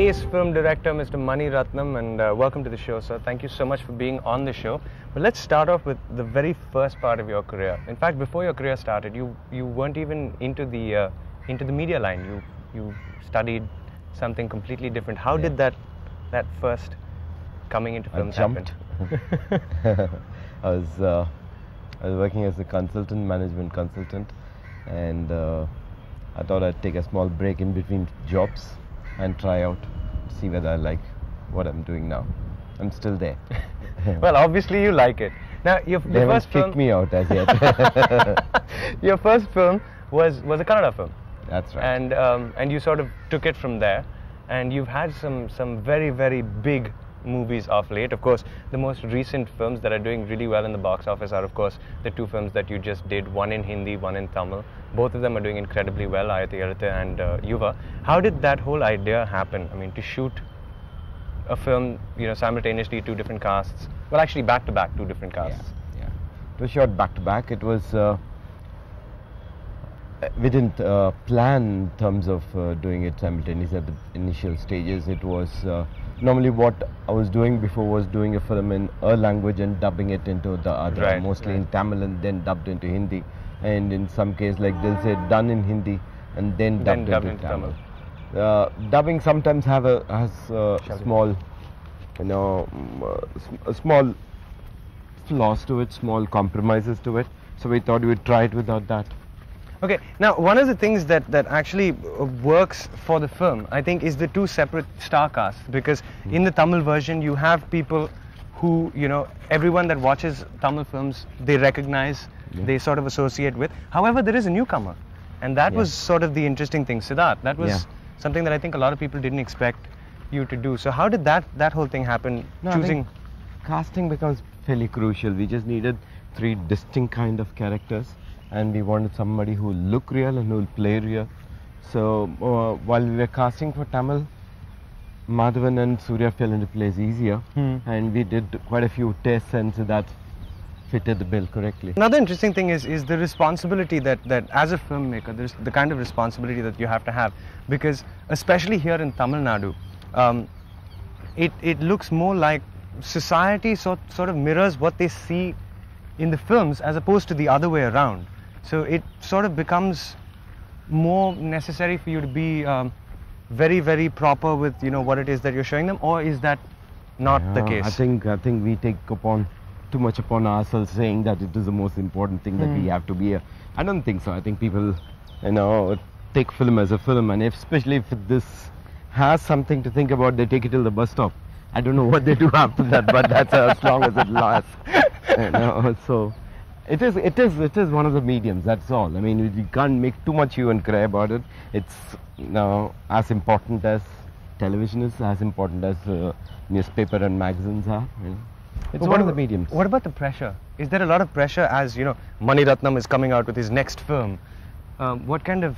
ace film director, Mr. Mani Ratnam, and welcome to the show, sir. Thank you so much for being on the show. But let's start off with the very first part of your career. In fact, before your career started, you weren't even into the media line. You studied something completely different. How did that first coming into films happen? I was working as a management consultant, and I thought I'd take a small break in between jobs and try out, see whether I like what I'm doing now. I'm still there. Well, obviously you like it. Now, your first film kicked me out as yet. Your first film was a Kannada film. That's right. And you sort of took it from there, and you've had some very, very big movies of late. Of course, the most recent films that are doing really well in the box office are, of course, the two films that you just did, one in Hindi, one in Tamil. Both of them are doing incredibly well, Ayutha and Yuva. How did that whole idea happen? I mean, to shoot a film, simultaneously, two different casts. Well, actually, back to back, two different casts. Yeah. It was shot back to back. It was we didn't plan in terms of doing it simultaneously at the initial stages. It was normally what I was doing before was doing a film in a language and dubbing it into the other, mostly in Tamil and then dubbed into Hindi. And in some case, like they'll say, done in Hindi and then dubbed into Tamil. Dubbing sometimes has a small, small flaws to it, small compromises to it. So we thought we'd try it without that. Okay, now one of the things that actually works for the film, I think, is the two separate star casts, because in the Tamil version you have people who, everyone that watches Tamil films, they recognize, they sort of associate with. However, there is a newcomer, and that was sort of the interesting thing, Siddharth. That was something that I think a lot of people didn't expect you to do. So how did that whole thing happen? Choosing casting becomes fairly crucial. We just needed three distinct kind of characters, and we wanted somebody who will look real and who will play real. So while we were casting for Tamil, Madhavan and Surya fell into place easier, and we did quite a few tests, and so that fitted the bill correctly. Another interesting thing is the responsibility that as a filmmaker, there's the kind of responsibility that you have to have, because especially here in Tamil Nadu, it looks more like society sort of mirrors what they see in the films as opposed to the other way around. So it sort of becomes more necessary for you to be very, very proper with what it is that you're showing them, or is that not the case? I think we take too much upon ourselves, saying that it is the most important thing that we have to be. I don't think so. I think people, take film as a film, and especially if this has something to think about, they take it till the bus stop. I don't know what they do after that, but that's as long as it lasts. So it is one of the mediums. That's all. I mean, you can't make too much hue and cry about it. It's as important as television is, as important as newspaper and magazines are. It's one of the mediums. What about the pressure? Is there a lot of pressure as Mani Ratnam is coming out with his next film? What kind of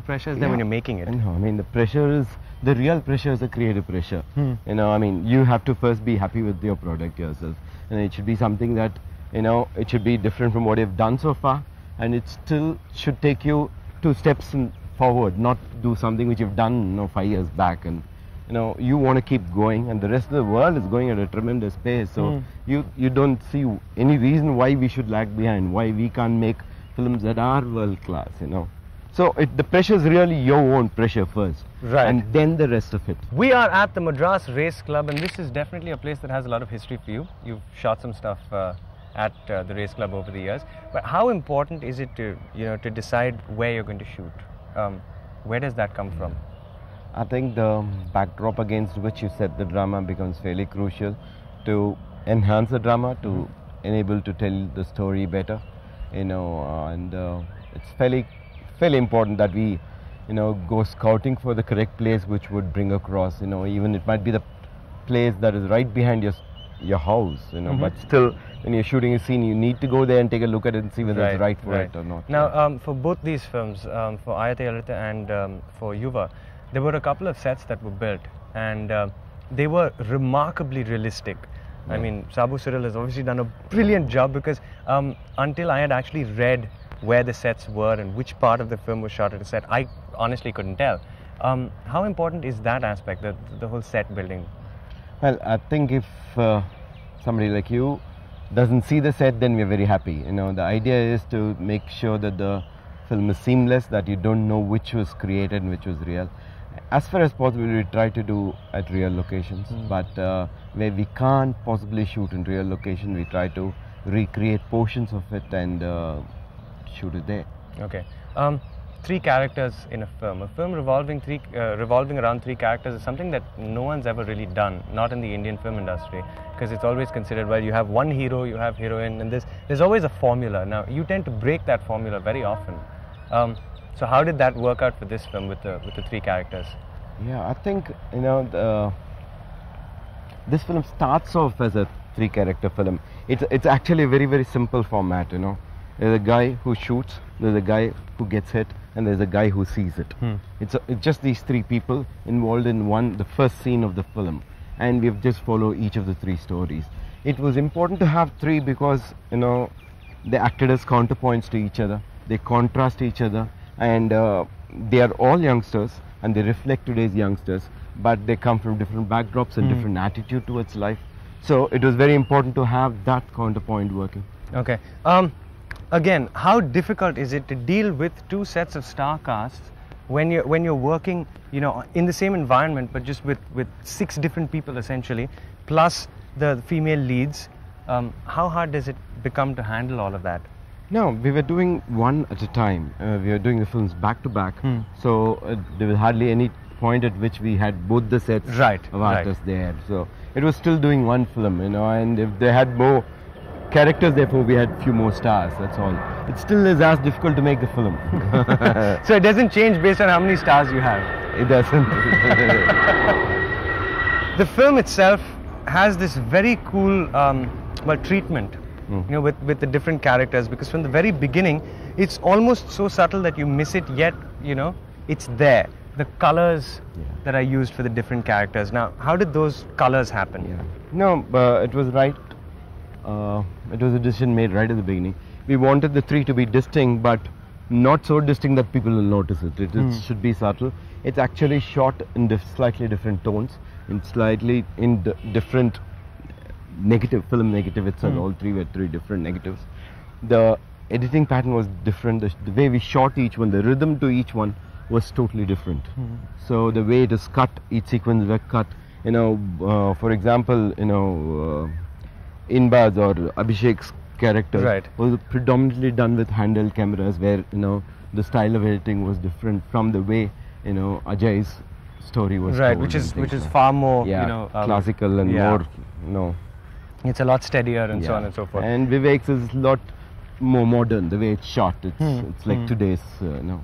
pressure is there when you're making it? I mean, the real pressure is the creative pressure. I mean, you have to first be happy with your product yourself, and it should be something that it should be different from what you've done so far, and it still should take you 2 steps forward, not do something which you've done 5 years back. And you want to keep going, and the rest of the world is going at a tremendous pace. So you don't see any reason why we should lag behind, why we can't make films that are world class. So the pressure is really your own pressure first, and then the rest of it. We are at the Madras Race Club, and this is definitely a place that has a lot of history for you. You've shot some stuff at the race club over the years. But how important is it to to decide where you're going to shoot? Where does that come from? I think the backdrop against which you set the drama becomes fairly crucial to enhance the drama, to enable to tell the story better, and it's fairly important that we, go scouting for the correct place which would bring across, even it might be the place that is right behind your house, but still when you're shooting a scene, you need to go there and take a look at it and see whether it's right for it or not. Now, for both these films, for Ayutha and for Yuva, there were a couple of sets that were built, and they were remarkably realistic. I mean, Sabu Cyril has obviously done a brilliant job, because until I had actually read where the sets were and which part of the film was shot at a set, I honestly couldn't tell. How important is that aspect, the whole set building? Well, I think if somebody like you doesn't see the set, then we're very happy. You know, the idea is to make sure that the film is seamless, that you don't know which was created and which was real. As far as possible, we try to do at real locations, but where we can't possibly shoot in real location, we try to recreate portions of it and shoot it there. Okay. Three characters in a film. A film revolving around three characters is something that no one's ever really done, not in the Indian film industry, because it's always considered, well, you have one hero, you have heroine, and there's always a formula. Now, you tend to break that formula very often. So how did that work out for this film with the three characters? Yeah, I think, you know, this film starts off as a three-character film. It's actually a very, very simple format, you know. There's a guy who shoots, there's a guy who gets hit, and there's a guy who sees it. It's just these three people involved in the first scene of the film, and we've just followed each of the three stories. It was important to have three because, you know, they acted as counterpoints to each other. They contrast each other, and they are all youngsters, and they reflect today's youngsters, but they come from different backdrops and different attitude towards life. So it was very important to have that counterpoint working. Okay. Again, how difficult is it to deal with two sets of star casts when you're working, you know, in the same environment, but just with six different people essentially, plus the female leads? How hard does it become to handle all of that? No, we were doing one at a time. We were doing the films back to back, so there was hardly any point at which we had both the sets of artists there. So it was still doing one film, you know, and if they had more characters, therefore we had few more stars, that's all. It still is as difficult to make the film. So it doesn't change based on how many stars you have? It doesn't. The film itself has this very cool treatment, you know, with the different characters, because from the very beginning it's almost so subtle that you miss it, yet, you know, it's there. The colors that are used for the different characters. Now, how did those colors happen? No, it was right. It was a decision made right at the beginning. We wanted the three to be distinct, but not so distinct that people will notice it. It should be subtle. It's actually shot in slightly different tones, in slightly different film negative itself. All three were three different negatives. The editing pattern was different. The way we shot each one, the rhythm to each one was totally different. So the way it is cut, each sequence were cut. You know, for example, you know, Inbaz or Abhishek's character was predominantly done with handheld cameras, where, you know, the style of editing was different from the way, you know, Ajay's story was told, which is far more, you know, classical and more, you know, it's a lot steadier and so on and so forth. And Vivek's is a lot more modern, the way it's shot. It's like today's, you know.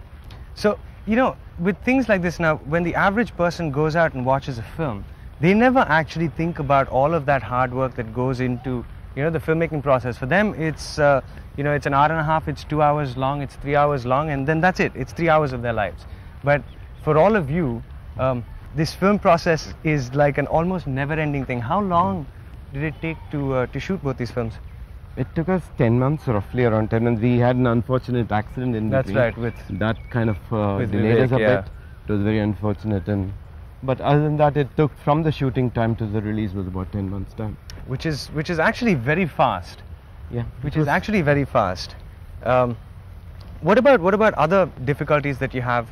So, you know, with things like this now, when the average person goes out and watches a film, they never actually think about all of that hard work that goes into, you know, the filmmaking process. For them, it's, you know, it's an hour and a half, it's 2 hours long, it's 3 hours long, and then that's it. It's 3 hours of their lives. But for all of you, this film process is like an almost never-ending thing. How long did it take to shoot both these films? It took us 10 months, roughly around 10 months. We had an unfortunate accident in between. That's right, with that kind of delayed us a bit. It was very unfortunate, but other than that, it took from the shooting time to the release was about 10 months time. Which is actually very fast. Yeah. Which is actually very fast. What about other difficulties that you have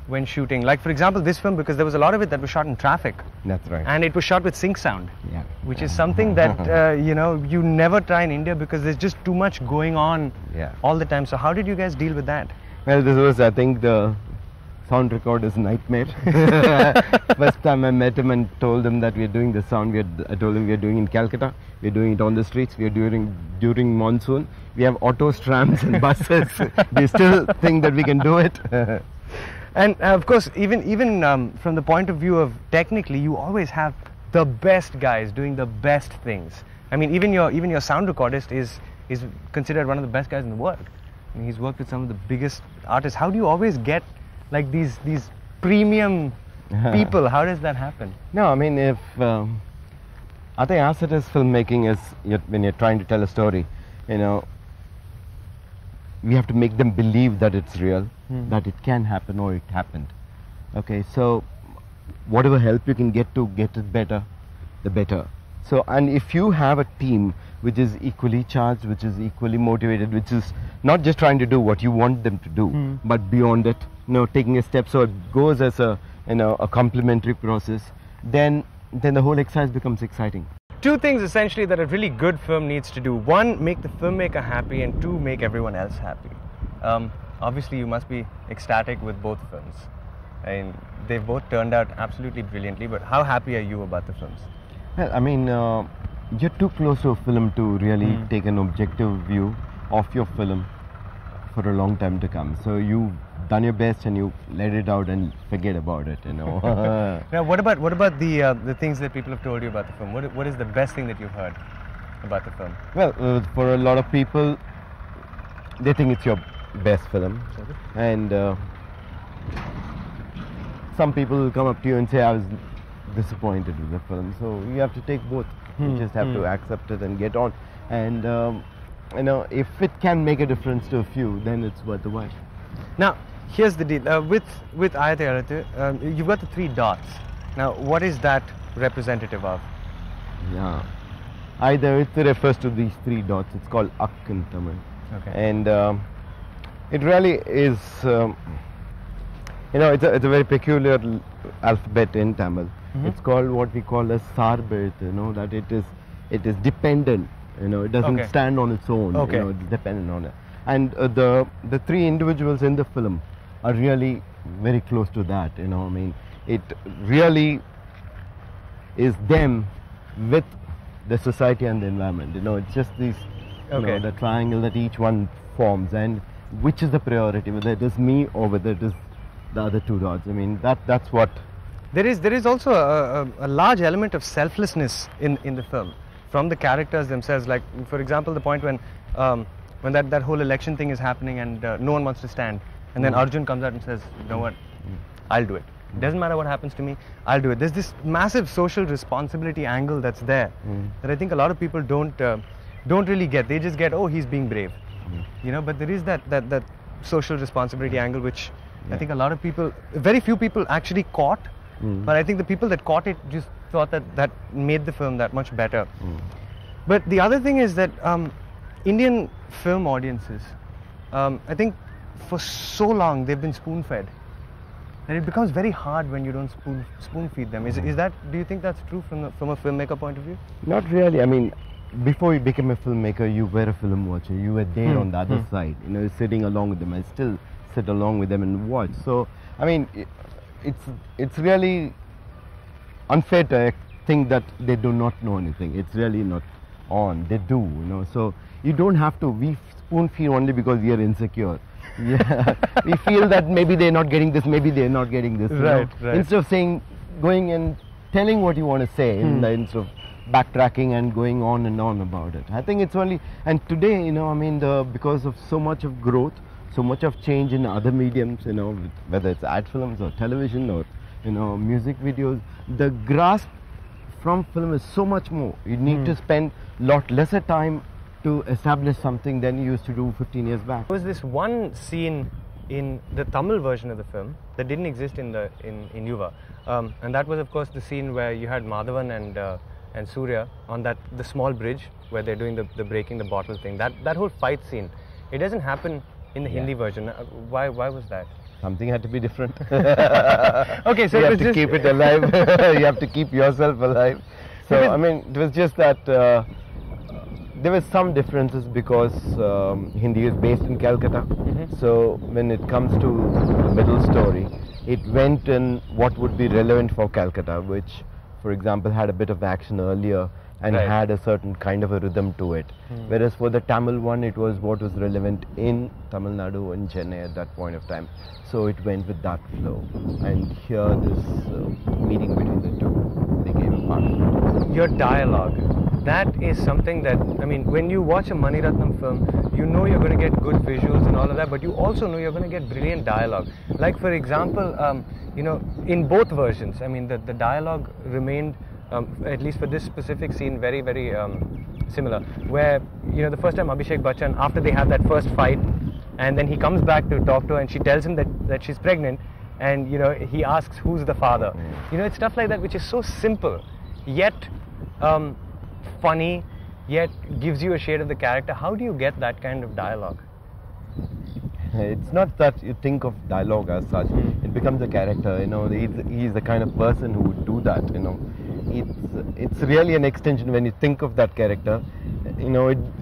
when shooting? Like, for example, this film, because there was a lot of it that was shot in traffic. That's right. And it was shot with sync sound. Yeah. Which is something that you know, you never try in India because there's just too much going on all the time. So how did you guys deal with that? Well, this was, I think, the sound recorder's nightmare. First time I met him and told him that we are doing the sound, I told him we are doing in Calcutta, we are doing it on the streets, we are doing during monsoon, we have autos, trams and buses. We still think that we can do it. And of course, even from the point of view of technically, you always have the best guys doing the best things. I mean, even your sound recordist is considered one of the best guys in the world. I mean, he's worked with some of the biggest artists. How do you always get like these premium people? How does that happen? No, I mean, if I think as it is, filmmaking is when you're trying to tell a story, you know, we have to make them believe that it's real, that it can happen or it happened. Okay, so whatever help you can get to get it better, the better. So, and if you have a team which is equally charged, which is equally motivated, which is not just trying to do what you want them to do, but beyond it, taking a step so it goes as a, a complementary process, then the whole exercise becomes exciting. Two things essentially that a really good film needs to do. One, make the filmmaker happy, and two, make everyone else happy. Obviously, you must be ecstatic with both films. And they've both turned out absolutely brilliantly, but how happy are you about the films? Well, I mean, you're too close to a film to really take an objective view of your film for a long time to come. So you've done your best and you let it out and forget about it, Now, what about the things that people have told you about the film? What is the best thing that you've heard about the film? Well, for a lot of people, they think it's your best film, and some people will come up to you and say, I was disappointed with the film. So you have to take both. You just have to accept it and get on. And if it can make a difference to a few, then it's worth the while. Now, here's the deal. With Ayutha, you've got the 3 dots. Now, what is that representative of? Yeah, Ayutha refers to these 3 dots. It's called Ak in Tamil. Okay. And it really is, it's a very peculiar alphabet in Tamil. It's called what we call a sarbelt, that it is dependent, it doesn't stand on its own, it's dependent on it. And the 3 individuals in the film are really very close to that, it really is them with the society and the environment, it's just these, the triangle that each one forms, and which is the priority, whether it is me or whether it is the other 2 dots. That's what. There is also a large element of selflessness in the film from the characters themselves. Like, for example, the point when that whole election thing is happening and no one wants to stand, and then Arjun comes out and says, you know what, I'll do it. Doesn't matter what happens to me, I'll do it. There's this massive social responsibility angle that's there that I think a lot of people don't really get. They just get, oh, he's being brave, But there is that social responsibility angle which I think a lot of people, very few people actually caught. But I think the people that caught it just thought that made the film that much better. But the other thing is that Indian film audiences, I think for so long they've been spoon-fed. And it becomes very hard when you don't spoon feed them. Is that, do you think that's true from a filmmaker point of view? Not really. Before you became a filmmaker, you were a film watcher. You were there on the other side, sitting along with them. I still sit along with them and watch. So, it's really unfair to think that they do not know anything. It's really not on. They do, So you don't have to. We spoon feed only because we are insecure. We feel that maybe they're not getting this, maybe they're not getting this. Right. Instead of going and telling what you want to say, instead of backtracking and going on and on about it. I think it's only, and today, because of so much of growth, so much of change in other mediums, whether it's ad films or television or, music videos, the grasp from film is so much more. You need to spend a lot lesser time to establish something than you used to do 15 years back. There was this one scene in the Tamil version of the film that didn't exist in Yuva, and that was of course the scene where you had Madhavan and Surya on the small bridge where they're doing the breaking the bottle thing. That whole fight scene, it doesn't happen in the Hindi version. Why was that? Something had to be different. Okay, so you have to keep it alive. You have to keep yourself alive. So it was just that there were some differences because Hindi is based in Calcutta. So when it comes to the middle story, it went in what would be relevant for Calcutta, which, for example, had a bit of action earlier and had a certain kind of a rhythm to it. Whereas for the Tamil one, it was what was relevant in Tamil Nadu and Chennai at that point of time. So it went with that flow. And here, this meeting between the two became a part of it. Your dialogue, that is something that, when you watch a Mani Ratnam film, you know you're going to get good visuals and all of that, but you also know you're going to get brilliant dialogue. Like, for example, in both versions, the dialogue remained, at least for this specific scene, very, very similar. Where, the first time Abhishek Bachchan, after they have that first fight, and then he comes back to talk to her and she tells him that she's pregnant, and he asks who's the father. It's stuff like that which is so simple, yet funny, yet gives you a shade of the character. How do you get that kind of dialogue? It's not that you think of dialogue as such. It becomes a character. He's the kind of person who would do that. It's really an extension. When you think of that character,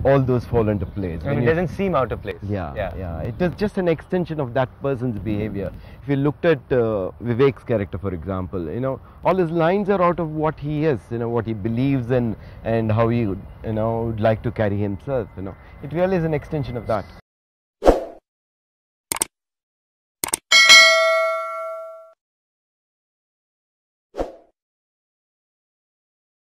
all those fall into place. And it doesn't seem out of place. Yeah. It is just an extension of that person's behavior. If you looked at Vivek's character, for example, all his lines are out of what he is, what he believes in, and how he would like to carry himself. It really is an extension of that.